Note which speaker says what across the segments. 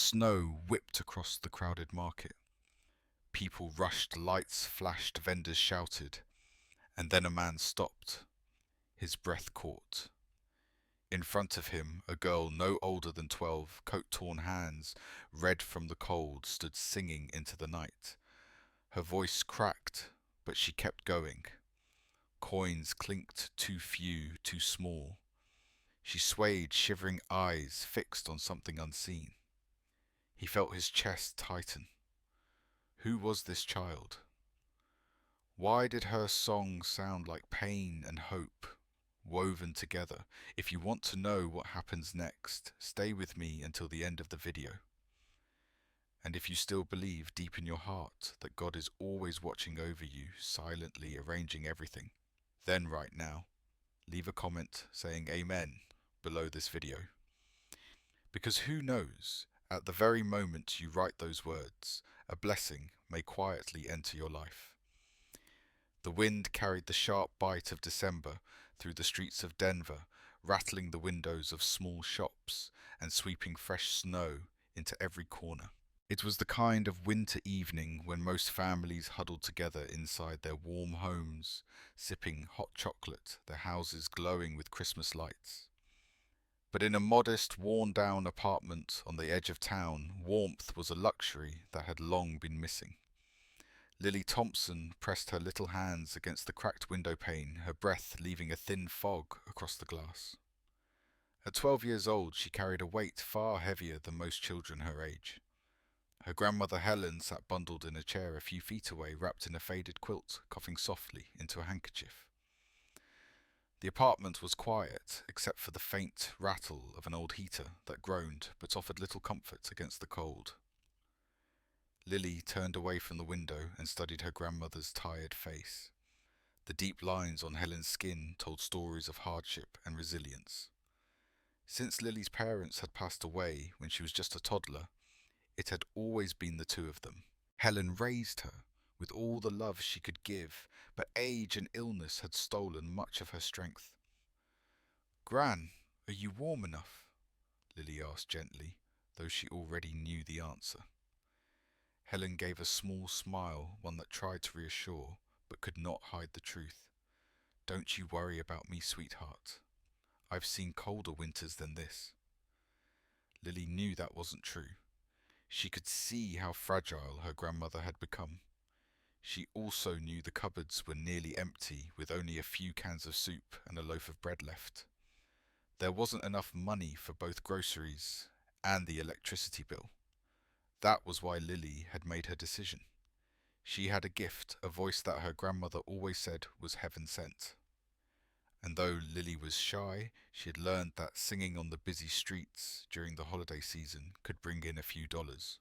Speaker 1: Snow whipped across the crowded market. People rushed, lights flashed, vendors shouted. And then a man stopped, his breath caught. In front of him, a girl no older than 12, coat-torn hands, red from the cold, stood singing into the night. Her voice cracked, but she kept going. Coins clinked, too few, too small. She swayed, shivering eyes fixed on something unseen. He felt his chest tighten. Who was this child? Why did her song sound like pain and hope, woven together? If you want to know what happens next, stay with me until the end of the video. And if you still believe deep in your heart that God is always watching over you, silently arranging everything, then right now, leave a comment saying Amen below this video. Because who knows, at the very moment you write those words, a blessing may quietly enter your life. The wind carried the sharp bite of December through the streets of Denver, rattling the windows of small shops and sweeping fresh snow into every corner. It was the kind of winter evening when most families huddled together inside their warm homes, sipping hot chocolate, their houses glowing with Christmas lights. But in a modest, worn-down apartment on the edge of town, warmth was a luxury that had long been missing. Lily Thompson pressed her little hands against the cracked window pane, her breath leaving a thin fog across the glass. At 12 years old, she carried a weight far heavier than most children her age. Her grandmother Helen sat bundled in a chair a few feet away, wrapped in a faded quilt, coughing softly into a handkerchief. The apartment was quiet, except for the faint rattle of an old heater that groaned but offered little comfort against the cold. Lily turned away from the window and studied her grandmother's tired face. The deep lines on Helen's skin told stories of hardship and resilience. Since Lily's parents had passed away when she was just a toddler, it had always been the two of them. Helen raised her with all the love she could give, but age and illness had stolen much of her strength. "Gran, are you warm enough?" Lily asked gently, though she already knew the answer. Helen gave a small smile, one that tried to reassure, but could not hide the truth. "Don't you worry about me, sweetheart. I've seen colder winters than this." Lily knew that wasn't true. She could see how fragile her grandmother had become. She also knew the cupboards were nearly empty, with only a few cans of soup and a loaf of bread left. There wasn't enough money for both groceries and the electricity bill. That was why Lily had made her decision. She had a gift, a voice that her grandmother always said was heaven sent. And though Lily was shy, she had learned that singing on the busy streets during the holiday season could bring in a few dollars.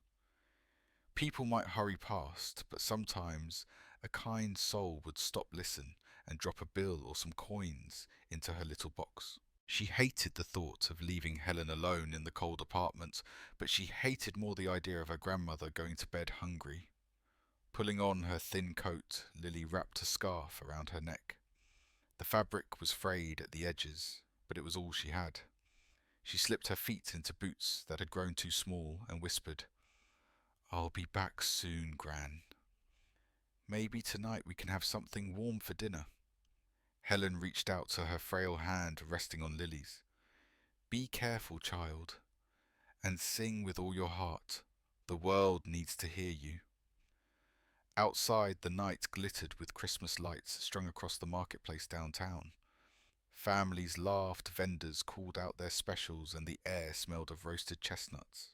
Speaker 1: People might hurry past, but sometimes a kind soul would stop, listen, and drop a bill or some coins into her little box. She hated the thought of leaving Helen alone in the cold apartment, but she hated more the idea of her grandmother going to bed hungry. Pulling on her thin coat, Lily wrapped a scarf around her neck. The fabric was frayed at the edges, but it was all she had. She slipped her feet into boots that had grown too small and whispered, "I'll be back soon, Gran. Maybe tonight we can have something warm for dinner." Helen reached out to her frail hand resting on Lily's. "Be careful, child, and sing with all your heart. The world needs to hear you." Outside, the night glittered with Christmas lights strung across the marketplace downtown. Families laughed, vendors called out their specials, and the air smelled of roasted chestnuts.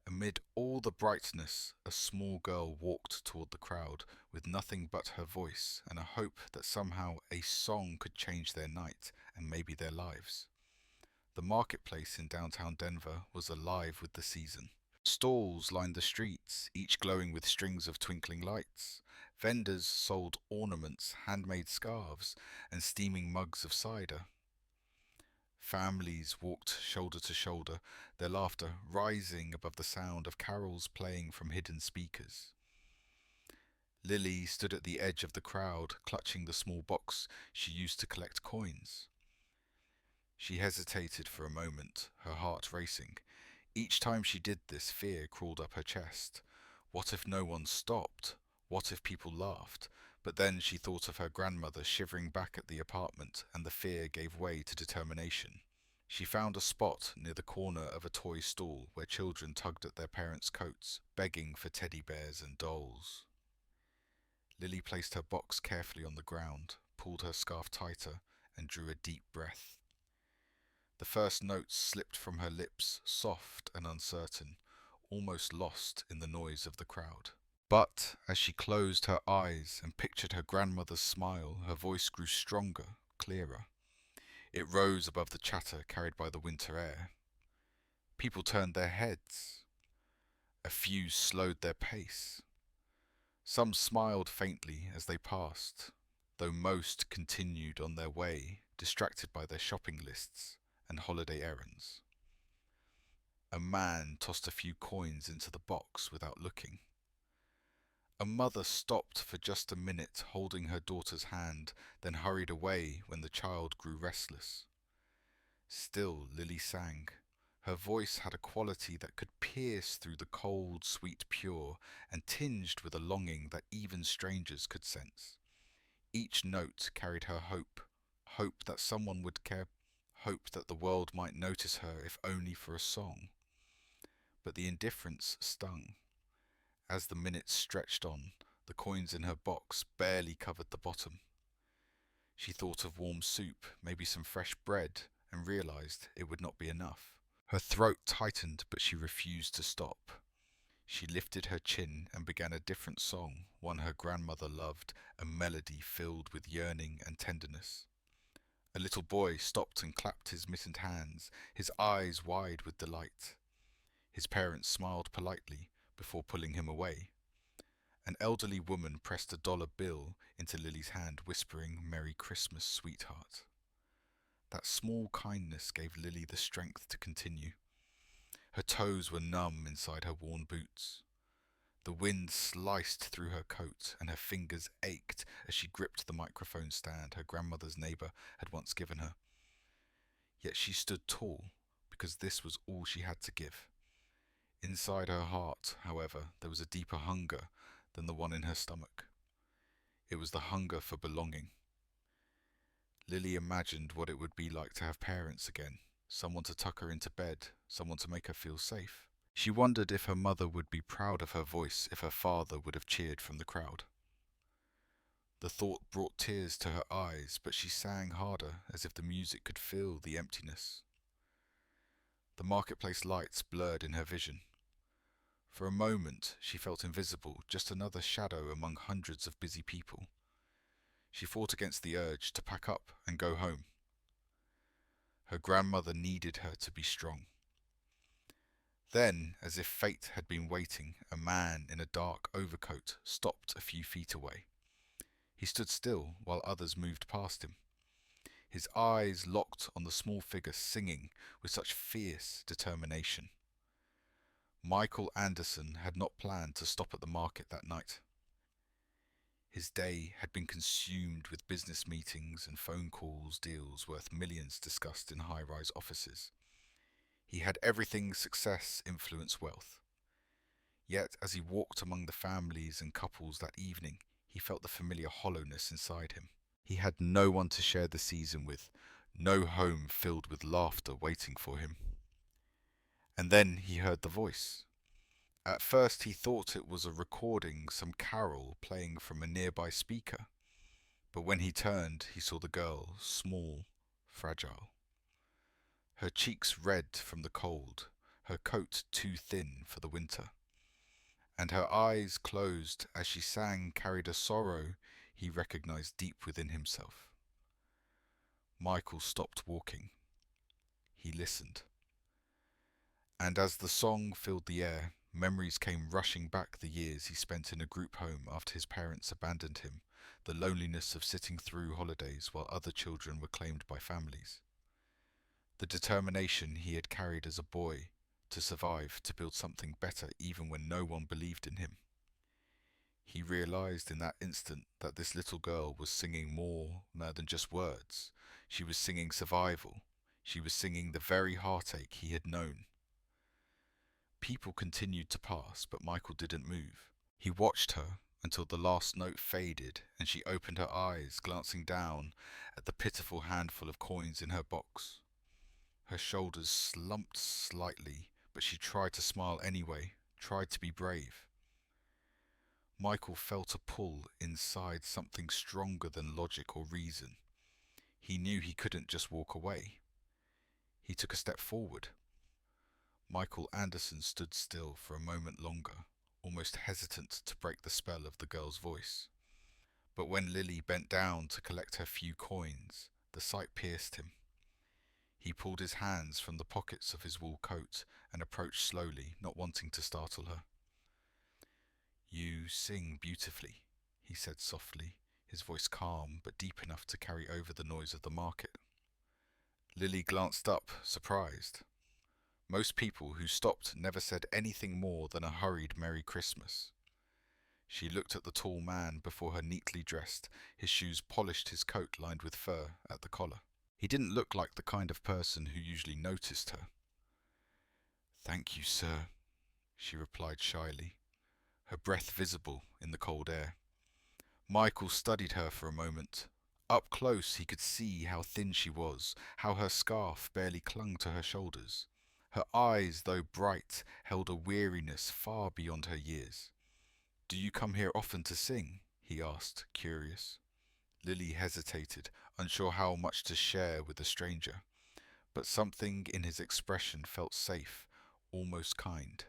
Speaker 1: Amid all the brightness, a small girl walked toward the crowd with nothing but her voice and a hope that somehow a song could change their night and maybe their lives. The marketplace in downtown Denver was alive with the season. Stalls lined the streets, each glowing with strings of twinkling lights. Vendors sold ornaments, handmade scarves, and steaming mugs of cider. Families walked shoulder to shoulder, their laughter rising above the sound of carols playing from hidden speakers. Lily stood at the edge of the crowd, clutching the small box she used to collect coins. She hesitated for a moment, her heart racing. Each time she did this, fear crawled up her chest. What if no one stopped? What if people laughed? But then she thought of her grandmother shivering back at the apartment, and the fear gave way to determination. She found a spot near the corner of a toy stall where children tugged at their parents' coats, begging for teddy bears and dolls. Lily placed her box carefully on the ground, pulled her scarf tighter, and drew a deep breath. The first notes slipped from her lips, soft and uncertain, almost lost in the noise of the crowd. But as she closed her eyes and pictured her grandmother's smile, her voice grew stronger, clearer. It rose above the chatter carried by the winter air. People turned their heads. A few slowed their pace. Some smiled faintly as they passed, though most continued on their way, distracted by their shopping lists and holiday errands. A man tossed a few coins into the box without looking. A mother stopped for just a minute, holding her daughter's hand, then hurried away when the child grew restless. Still Lily sang. Her voice had a quality that could pierce through the cold, sweet pure, and tinged with a longing that even strangers could sense. Each note carried her hope, hope that someone would care, hope that the world might notice her if only for a song. But the indifference stung. As the minutes stretched on, the coins in her box barely covered the bottom. She thought of warm soup, maybe some fresh bread, and realized it would not be enough. Her throat tightened, but she refused to stop. She lifted her chin and began a different song, one her grandmother loved, a melody filled with yearning and tenderness. A little boy stopped and clapped his mittened hands, his eyes wide with delight. His parents smiled politely before pulling him away. An elderly woman pressed a dollar bill into Lily's hand, whispering, "Merry Christmas, sweetheart." That small kindness gave Lily the strength to continue. Her toes were numb inside her worn boots. The wind sliced through her coat, and her fingers ached as she gripped the microphone stand her grandmother's neighbour had once given her. Yet she stood tall, because this was all she had to give. Inside her heart, however, there was a deeper hunger than the one in her stomach. It was the hunger for belonging. Lily imagined what it would be like to have parents again, someone to tuck her into bed, someone to make her feel safe. She wondered if her mother would be proud of her voice, if her father would have cheered from the crowd. The thought brought tears to her eyes, but she sang harder, as if the music could fill the emptiness. The marketplace lights blurred in her vision. For a moment she felt invisible, just another shadow among hundreds of busy people. She fought against the urge to pack up and go home. Her grandmother needed her to be strong. Then, as if fate had been waiting, a man in a dark overcoat stopped a few feet away. He stood still while others moved past him. His eyes locked on the small figure singing with such fierce determination. Michael Anderson had not planned to stop at the market that night. His day had been consumed with business meetings and phone calls, deals worth millions discussed in high-rise offices. He had everything success, influence, wealth. Yet as he walked among the families and couples that evening, he felt the familiar hollowness inside him. He had no one to share the season with, no home filled with laughter waiting for him. And then he heard the voice. At first he thought it was a recording, some carol playing from a nearby speaker. But when he turned, he saw the girl, small, fragile. Her cheeks red from the cold, her coat too thin for the winter. And her eyes closed as she sang carried a sorrow he recognized deep within himself. Michael stopped walking. He listened. And as the song filled the air, memories came rushing back, the years he spent in a group home after his parents abandoned him, the loneliness of sitting through holidays while other children were claimed by families. The determination he had carried as a boy to survive, to build something better even when no one believed in him. He realized in that instant that this little girl was singing more than just words. She was singing survival. She was singing the very heartache he had known. People continued to pass, but Michael didn't move. He watched her until the last note faded and she opened her eyes, glancing down at the pitiful handful of coins in her box. Her shoulders slumped slightly, but she tried to smile anyway, tried to be brave. Michael felt a pull inside, something stronger than logic or reason. He knew he couldn't just walk away. He took a step forward. Michael Anderson stood still for a moment longer, almost hesitant to break the spell of the girl's voice. But when Lily bent down to collect her few coins, the sight pierced him. He pulled his hands from the pockets of his wool coat and approached slowly, not wanting to startle her. "You sing beautifully," he said softly, his voice calm but deep enough to carry over the noise of the market. Lily glanced up, surprised. Most people who stopped never said anything more than a hurried Merry Christmas. She looked at the tall man before her, neatly dressed, his shoes polished, his coat lined with fur at the collar. He didn't look like the kind of person who usually noticed her. "Thank you, sir," she replied shyly, her breath visible in the cold air. Michael studied her for a moment. Up close he could see how thin she was, how her scarf barely clung to her shoulders. Her eyes, though bright, held a weariness far beyond her years. "Do you come here often to sing?" he asked, curious. Lily hesitated, unsure how much to share with the stranger, but something in his expression felt safe, almost kind.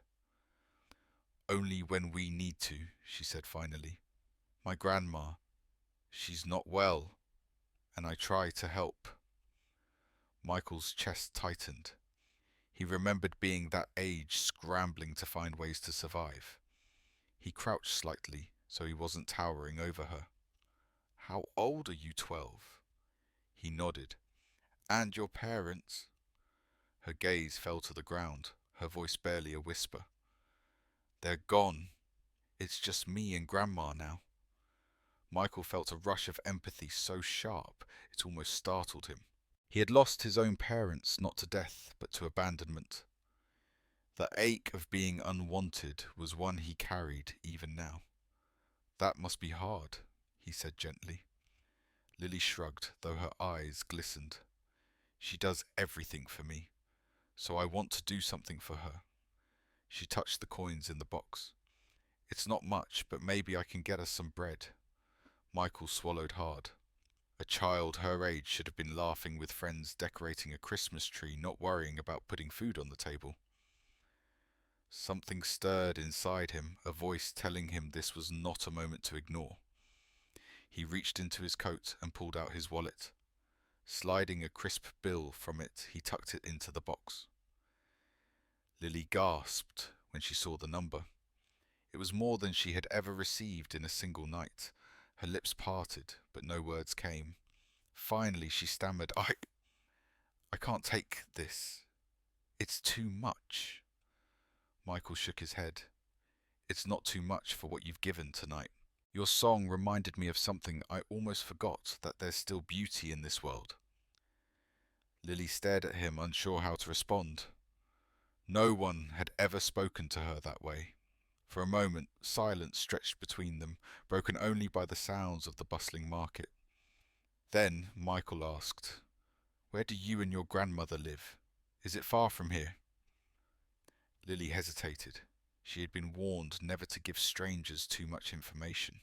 Speaker 1: "Only when we need to," she said finally. "My grandma, she's not well, and I try to help." Michael's chest tightened. He remembered being that age, scrambling to find ways to survive. He crouched slightly so he wasn't towering over her. "How old are you, 12? He nodded. "And your parents?" Her gaze fell to the ground, her voice barely a whisper. "They're gone. It's just me and Grandma now." Michael felt a rush of empathy so sharp it almost startled him. He had lost his own parents, not to death, but to abandonment. The ache of being unwanted was one he carried even now. "That must be hard," he said gently. Lily shrugged, though her eyes glistened. "She does everything for me, so I want to do something for her." She touched the coins in the box. "It's not much, but maybe I can get us some bread." Michael swallowed hard. A child her age should have been laughing with friends decorating a Christmas tree, not worrying about putting food on the table. Something stirred inside him, a voice telling him this was not a moment to ignore. He reached into his coat and pulled out his wallet. Sliding a crisp bill from it, he tucked it into the box. Lily gasped when she saw the number. It was more than she had ever received in a single night. Her lips parted, but no words came. Finally she stammered, I can't take this. It's too much." Michael shook his head. "It's not too much for what you've given tonight. Your song reminded me of something I almost forgot, that there's still beauty in this world." Lily stared at him, unsure how to respond. No one had ever spoken to her that way. For a moment, silence stretched between them, broken only by the sounds of the bustling market. Then Michael asked, "Where do you and your grandmother live? Is it far from here?" Lily hesitated. She had been warned never to give strangers too much information.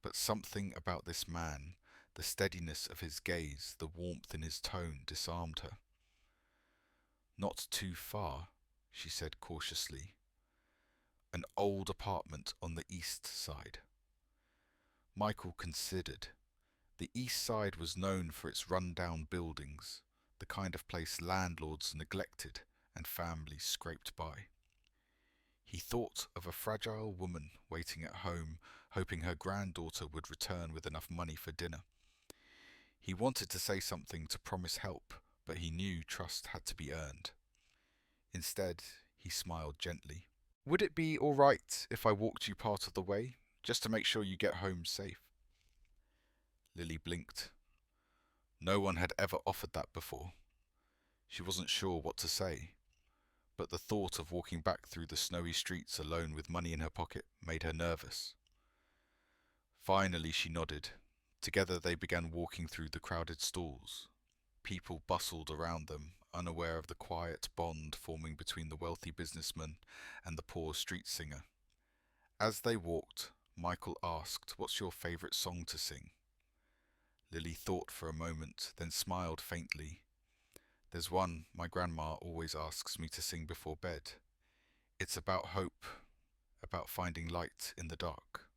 Speaker 1: But something about this man, the steadiness of his gaze, the warmth in his tone, disarmed her. "Not too far," she said cautiously. "An old apartment on the east side." Michael considered. The east side was known for its run-down buildings, the kind of place landlords neglected and families scraped by. He thought of a fragile woman waiting at home, hoping her granddaughter would return with enough money for dinner. He wanted to say something to promise help, but he knew trust had to be earned. Instead, he smiled gently. "Would it be all right if I walked you part of the way, just to make sure you get home safe?" Lily blinked. No one had ever offered that before. She wasn't sure what to say. but the thought of walking back through the snowy streets alone with money in her pocket made her nervous. Finally she nodded. Together they began walking through the crowded stalls. People bustled around them, unaware of the quiet bond forming between the wealthy businessman and the poor street singer. As they walked, Michael asked, "What's your favourite song to sing?" Lily thought for a moment, then smiled faintly. "There's one my grandma always asks me to sing before bed. It's about hope, about finding light in the dark."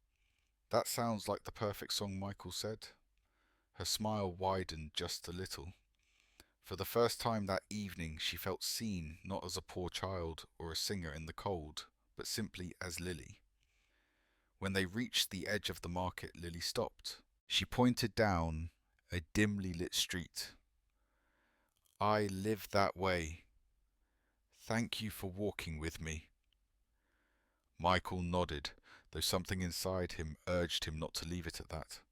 Speaker 1: "That sounds like the perfect song," Michael said. Her smile widened just a little. For the first time that evening she felt seen, not as a poor child or a singer in the cold, but simply as Lily. When they reached the edge of the market, Lily stopped. She pointed down a dimly lit street. "I live that way. Thank you for walking with me." Michael nodded, though something inside him urged him not to leave it at that.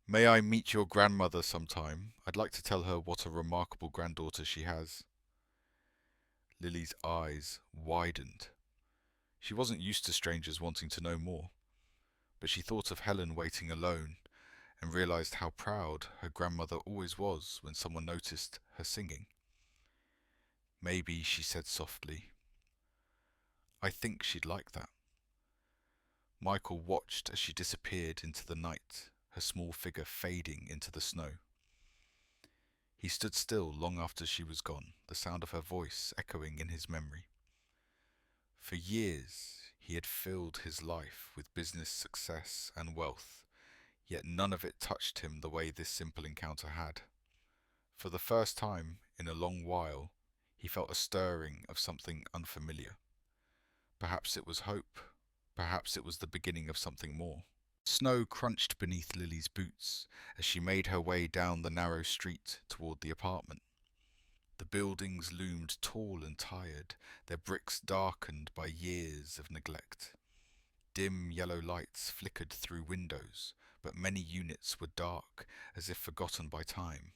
Speaker 1: "May I meet your grandmother sometime? I'd like to tell her what a remarkable granddaughter she has." Lily's eyes widened. She wasn't used to strangers wanting to know more, but she thought of Helen waiting alone and realized how proud her grandmother always was when someone noticed her singing. "Maybe," she said softly. "I think she'd like that." Michael watched as she disappeared into the night, her small figure fading into the snow. He stood still long after she was gone, the sound of her voice echoing in his memory. For years he had filled his life with business success and wealth, yet none of it touched him the way this simple encounter had. For the first time in a long while, he felt a stirring of something unfamiliar. Perhaps it was hope. Perhaps it was the beginning of something more. Snow crunched beneath Lily's boots as she made her way down the narrow street toward the apartment. The buildings loomed tall and tired, their bricks darkened by years of neglect. Dim yellow lights flickered through windows, but many units were dark, as if forgotten by time.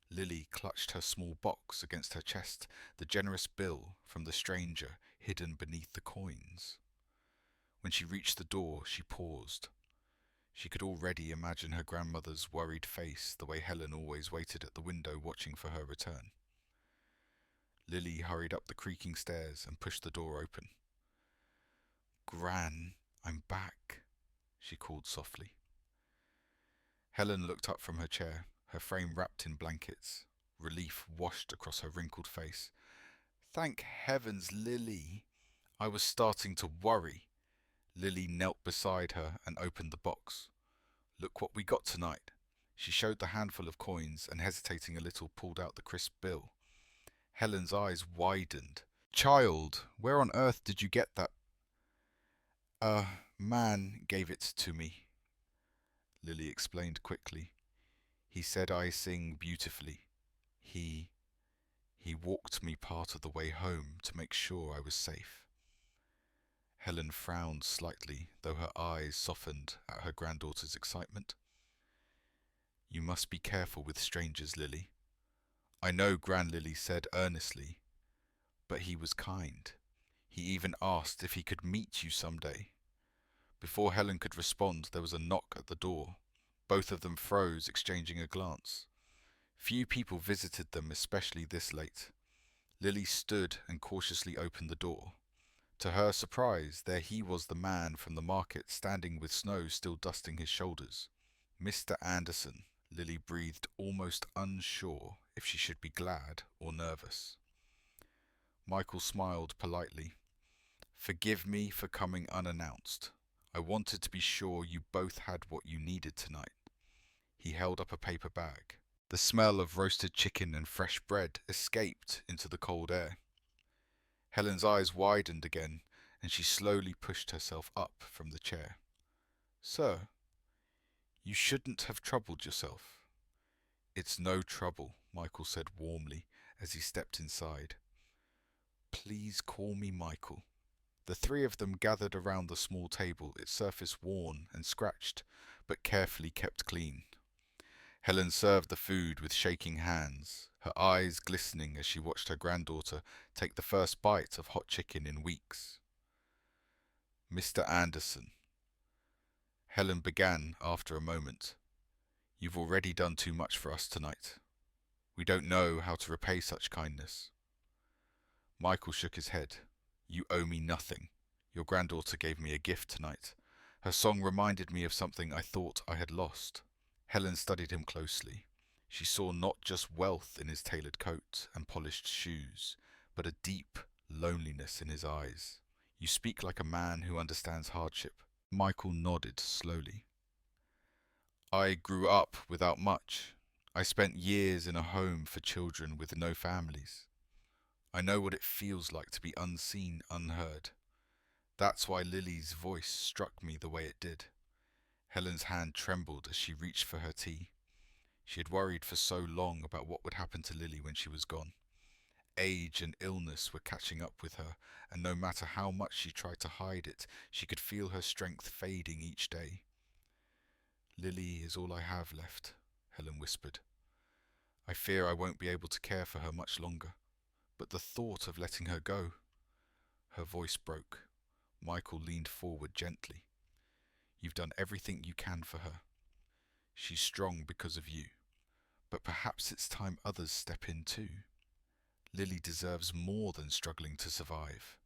Speaker 1: Lily clutched her small box against her chest, the generous bill from the stranger hidden beneath the coins. When she reached the door, she paused. She could already imagine her grandmother's worried face, the way Helen always waited at the window watching for her return. Lily hurried up the creaking stairs and pushed the door open. "Gran, I'm back," she called softly. Helen looked up from her chair, her frame wrapped in blankets. Relief washed across her wrinkled face. "Thank heavens, Lily. I was starting to worry." Lily knelt beside her and opened the box. "Look what we got tonight." She showed the handful of coins and, hesitating a little, pulled out the crisp bill. Helen's eyes widened. "Child, where on earth did you get that?" "A man gave it to me," Lily explained quickly. "He said I sing beautifully. He walked me part of the way home to make sure I was safe." Helen frowned slightly, though her eyes softened at her granddaughter's excitement. "You must be careful with strangers, Lily." "I know," Gran Lily said earnestly, "but he was kind. He even asked if he could meet you someday." Before Helen could respond, there was a knock at the door. Both of them froze, exchanging a glance. Few people visited them, especially this late. Lily stood and cautiously opened the door. To her surprise, there he was, the man from the market, standing with snow still dusting his shoulders. "Mr. Anderson," Lily breathed, almost unsure if she should be glad or nervous. Michael smiled politely. "Forgive me for coming unannounced. I wanted to be sure you both had what you needed tonight." He held up a paper bag. The smell of roasted chicken and fresh bread escaped into the cold air. Helen's eyes widened again, and she slowly pushed herself up from the chair. "Sir, you shouldn't have troubled yourself." "It's no trouble," Michael said warmly as he stepped inside. "Please call me Michael." The three of them gathered around the small table, its surface worn and scratched, but carefully kept clean. Helen served the food with shaking hands, her eyes glistening as she watched her granddaughter take the first bite of hot chicken in weeks. Mr. Anderson, Helen began after a moment, you've already done too much for us tonight. We don't know how to repay such kindness. Michael shook his head. You owe me nothing. Your granddaughter gave me a gift tonight. Her song reminded me of something I thought I had lost. Helen studied him closely. She saw not just wealth in his tailored coat and polished shoes, but a deep loneliness in his eyes. You speak like a man who understands hardship. Michael nodded slowly. I grew up without much. I spent years in a home for children with no families. I know what it feels like to be unseen, unheard. That's why Lily's voice struck me the way it did. Helen's hand trembled as she reached for her tea. She had worried for so long about what would happen to Lily when she was gone. Age and illness were catching up with her, and no matter how much she tried to hide it, she could feel her strength fading each day. Lily is all I have left, Helen whispered. I fear I won't be able to care for her much longer. But the thought of letting her go... Her voice broke. Michael leaned forward gently. You've done everything you can for her. She's strong because of you. But perhaps it's time others step in too. Lily deserves more than struggling to survive.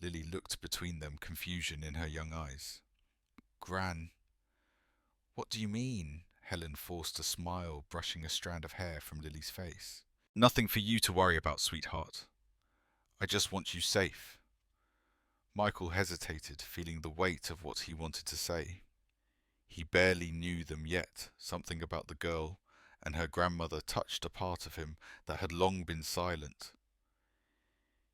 Speaker 1: Lily looked between them, confusion in her young eyes. Gran, what do you mean? Helen forced a smile, brushing a strand of hair from Lily's face. Nothing for you to worry about, sweetheart. I just want you safe. Michael hesitated, feeling the weight of what he wanted to say. He barely knew them yet. Something about the girl and her grandmother touched a part of him that had long been silent.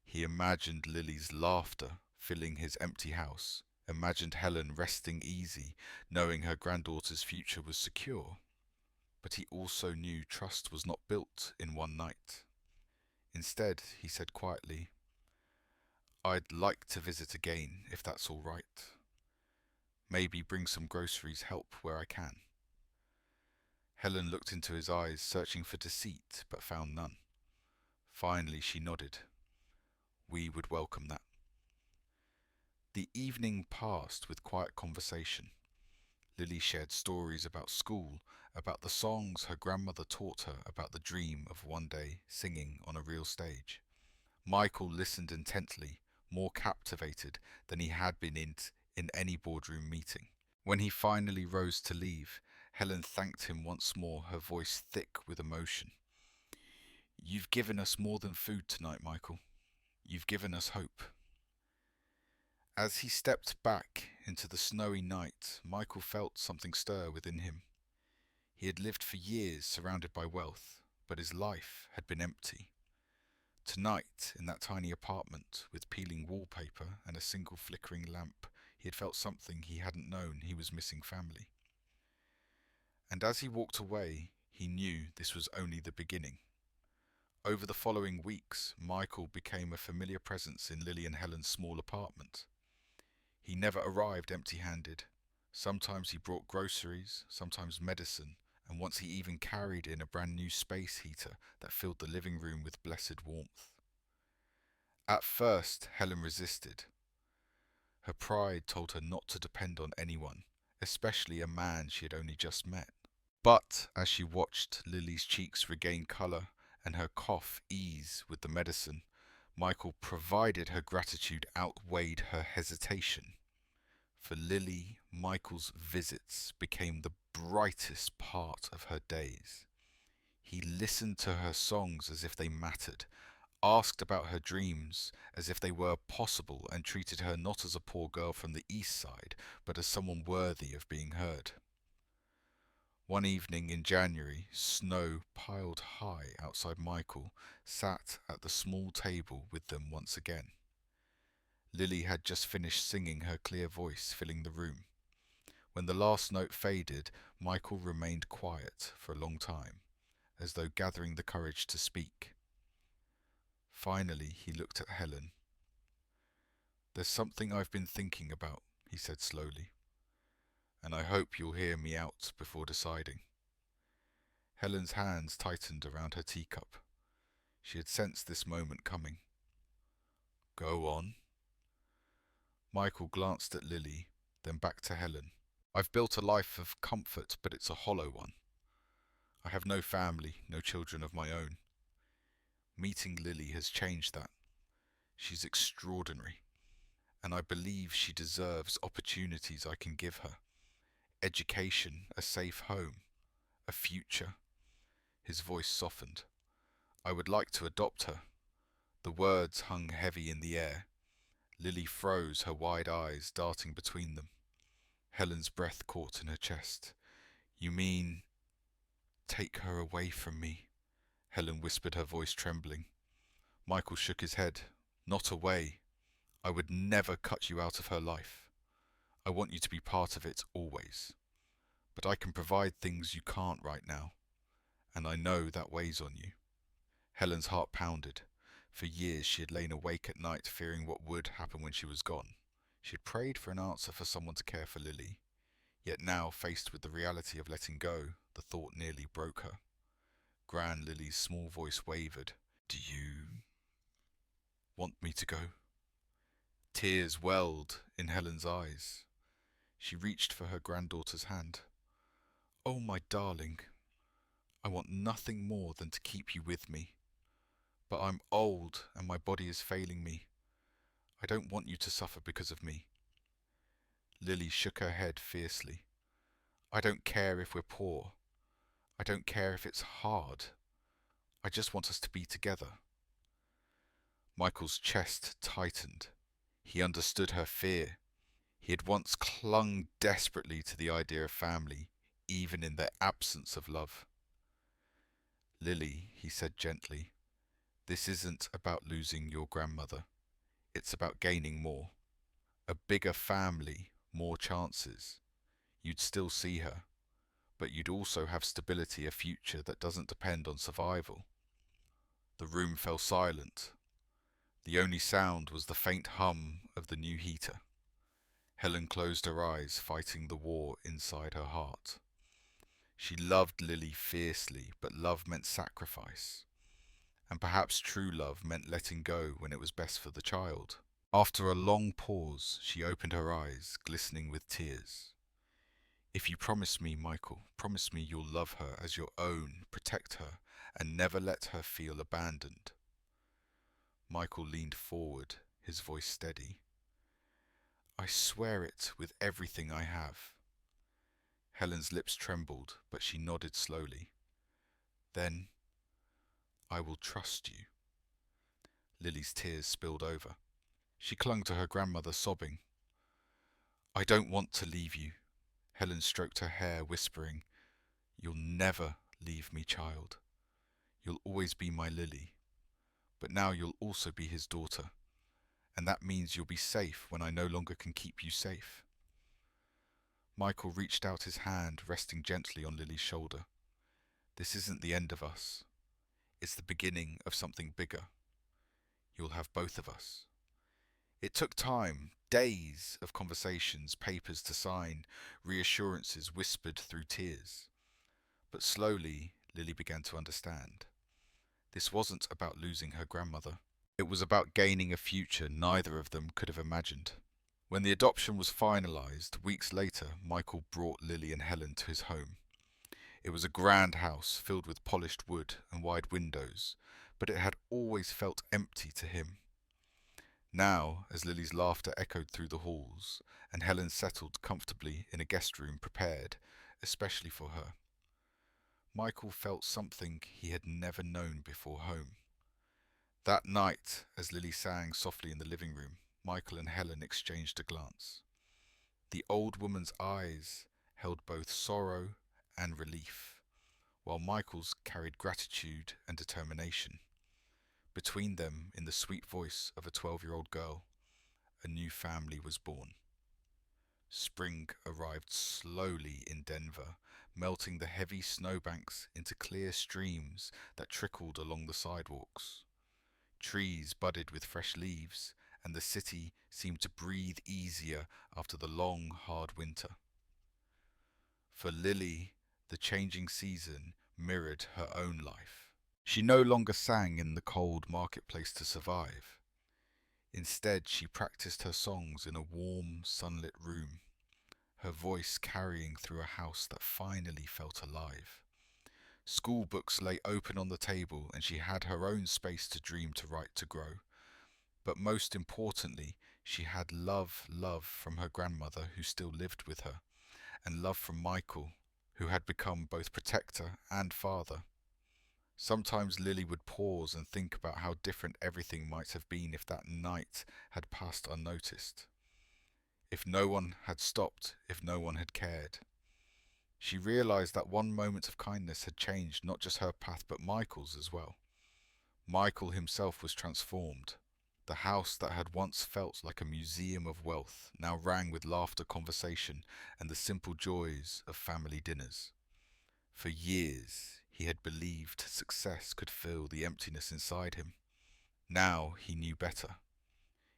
Speaker 1: He imagined Lily's laughter filling his empty house, imagined Helen resting easy, knowing her granddaughter's future was secure. But he also knew trust was not built in one night. Instead, he said quietly, I'd like to visit again, if that's all right. Maybe bring some groceries, help where I can. Helen looked into his eyes, searching for deceit, but found none. Finally, she nodded. We would welcome that. The evening passed with quiet conversation. Lily shared stories about school, about the songs her grandmother taught her, about the dream of one day singing on a real stage. Michael listened intently, more captivated than he had been in any boardroom meeting. When he finally rose to leave, Helen thanked him once more, her voice thick with emotion. You've given us more than food tonight, Michael. You've given us hope. As he stepped back into the snowy night, Michael felt something stir within him. He had lived for years surrounded by wealth, but his life had been empty. Tonight, in that tiny apartment, with peeling wallpaper and a single flickering lamp, he had felt something he hadn't known. He was missing family. And as he walked away, he knew this was only the beginning. Over the following weeks, Michael became a familiar presence in Lily and Helen's small apartment. He never arrived empty-handed. Sometimes he brought groceries, sometimes medicine, and once he even carried in a brand new space heater that filled the living room with blessed warmth. At first, Helen resisted. Her pride told her not to depend on anyone, especially a man she had only just met. But as she watched Lily's cheeks regain colour and her cough ease with the medicine, Michael provided her gratitude outweighed her hesitation. For Lily, Michael's visits became the brightest part of her days. He listened to her songs as if they mattered, asked about her dreams as if they were possible, and treated her not as a poor girl from the east side, but as someone worthy of being heard. One evening in January, snow piled high outside. Michael sat at the small table with them once again. Lily had just finished singing, her clear voice filling the room. When the last note faded, Michael remained quiet for a long time, as though gathering the courage to speak. Finally, he looked at Helen. There's something I've been thinking about, he said slowly, and I hope you'll hear me out before deciding. Helen's hands tightened around her teacup. She had sensed this moment coming. Go on. Michael glanced at Lily, then back to Helen. I've built a life of comfort, but it's a hollow one. I have no family, no children of my own. Meeting Lily has changed that. She's extraordinary, and I believe she deserves opportunities I can give her. Education, a safe home, a future. His voice softened. I would like to adopt her. The words hung heavy in the air. Lily froze, her wide eyes darting between them. Helen's breath caught in her chest. You mean, take her away from me? Helen whispered, her voice trembling. Michael shook his head. Not away. I would never cut you out of her life. I want you to be part of it always. But I can provide things you can't right now, and I know that weighs on you. Helen's heart pounded. For years she had lain awake at night fearing what would happen when she was gone. She had prayed for an answer for someone to care for Lily. Yet now, faced with the reality of letting go, the thought nearly broke her. Gran Lily's small voice wavered. Do you want me to go? Tears welled in Helen's eyes. She reached for her granddaughter's hand. Oh, my darling, I want nothing more than to keep you with me. But I'm old and my body is failing me. I don't want you to suffer because of me. Lily shook her head fiercely. I don't care if we're poor. I don't care if it's hard. I just want us to be together. Michael's chest tightened. He understood her fear. He had once clung desperately to the idea of family, even in the absence of love. Lily, he said gently, this isn't about losing your grandmother. It's about gaining more. A bigger family, more chances. You'd still see her, but you'd also have stability, a future that doesn't depend on survival. The room fell silent. The only sound was the faint hum of the new heater. Helen closed her eyes, fighting the war inside her heart. She loved Lily fiercely, but love meant sacrifice. And perhaps true love meant letting go when it was best for the child. After a long pause, she opened her eyes, glistening with tears. If you promise me, Michael, promise me you'll love her as your own, protect her, and never let her feel abandoned. Michael leaned forward, his voice steady. I swear it with everything I have. Helen's lips trembled, but she nodded slowly. Then, I will trust you. Lily's tears spilled over. She clung to her grandmother, sobbing. I don't want to leave you. Helen stroked her hair, whispering, You'll never leave me, child. You'll always be my Lily. But now you'll also be his daughter. And that means you'll be safe when I no longer can keep you safe. Michael reached out his hand, resting gently on Lily's shoulder. This isn't the end of us. It's the beginning of something bigger. You'll have both of us. It took time, days of conversations, papers to sign, reassurances whispered through tears. But slowly, Lily began to understand. This wasn't about losing her grandmother. It was about gaining a future neither of them could have imagined. When the adoption was finalized, weeks later, Michael brought Lily and Helen to his home. It was a grand house filled with polished wood and wide windows, but it had always felt empty to him. Now, as Lily's laughter echoed through the halls, and Helen settled comfortably in a guest room prepared, especially for her, Michael felt something he had never known before home. That night, as Lily sang softly in the living room, Michael and Helen exchanged a glance. The old woman's eyes held both sorrow and relief, while Michael's carried gratitude and determination. Between them, in the sweet voice of a 12-year-old girl, a new family was born. Spring arrived slowly in Denver, melting the heavy snowbanks into clear streams that trickled along the sidewalks. Trees budded with fresh leaves, and the city seemed to breathe easier after the long, hard winter. For Lily, the changing season mirrored her own life. She no longer sang in the cold marketplace to survive. Instead, she practiced her songs in a warm, sunlit room, her voice carrying through a house that finally felt alive. School books lay open on the table, and she had her own space to dream, to write, to grow. But most importantly, she had love from her grandmother, who still lived with her, and love from Michael, who had become both protector and father. Sometimes Lily would pause and think about how different everything might have been if that night had passed unnoticed. If no one had stopped, if no one had cared. She realized that one moment of kindness had changed not just her path but Michael's as well. Michael himself was transformed. The house that had once felt like a museum of wealth now rang with laughter, conversation, and the simple joys of family dinners. For years, he had believed success could fill the emptiness inside him. Now he knew better.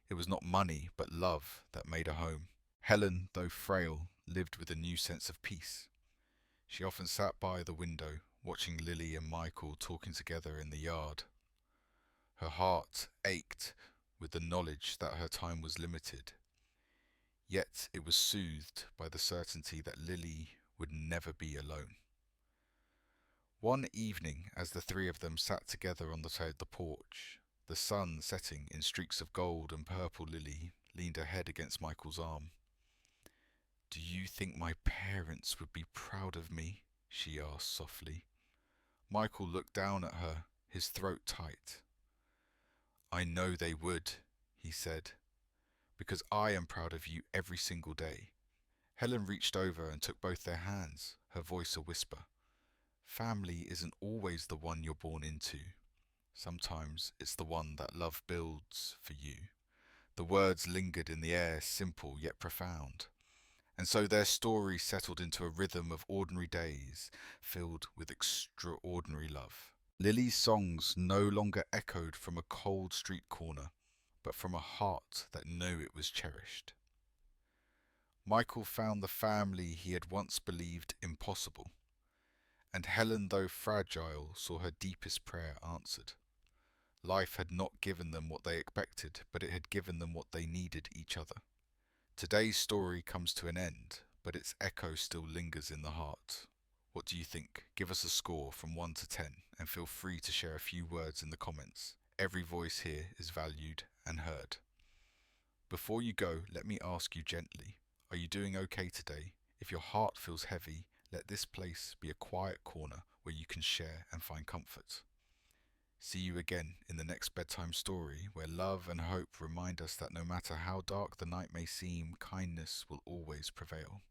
Speaker 1: It was not money, but love that made a home. Helen, though frail, lived with a new sense of peace. She often sat by the window, watching Lily and Michael talking together in the yard. Her heart ached with the knowledge that her time was limited. Yet it was soothed by the certainty that Lily would never be alone. One evening, as the three of them sat together on the porch, the sun setting in streaks of gold and purple, Lily leaned her head against Michael's arm. "Do you think my parents would be proud of me?" she asked softly. Michael looked down at her, his throat tight. "I know they would," he said, "because I am proud of you every single day." Helen reached over and took both their hands, her voice a whisper. "Family isn't always the one you're born into. Sometimes it's the one that love builds for you." The words lingered in the air, simple yet profound. And so their story settled into a rhythm of ordinary days, filled with extraordinary love. Lily's songs no longer echoed from a cold street corner, but from a heart that knew it was cherished. Michael found the family he had once believed impossible, and Helen, though fragile, saw her deepest prayer answered. Life had not given them what they expected, but it had given them what they needed: each other. Today's story comes to an end, but its echo still lingers in the heart. What do you think? Give us a score from 1 to 10, and feel free to share a few words in the comments. Every voice here is valued and heard. Before you go, let me ask you gently, are you doing okay today? If your heart feels heavy, let this place be a quiet corner where you can share and find comfort. See you again in the next bedtime story, where love and hope remind us that no matter how dark the night may seem, kindness will always prevail.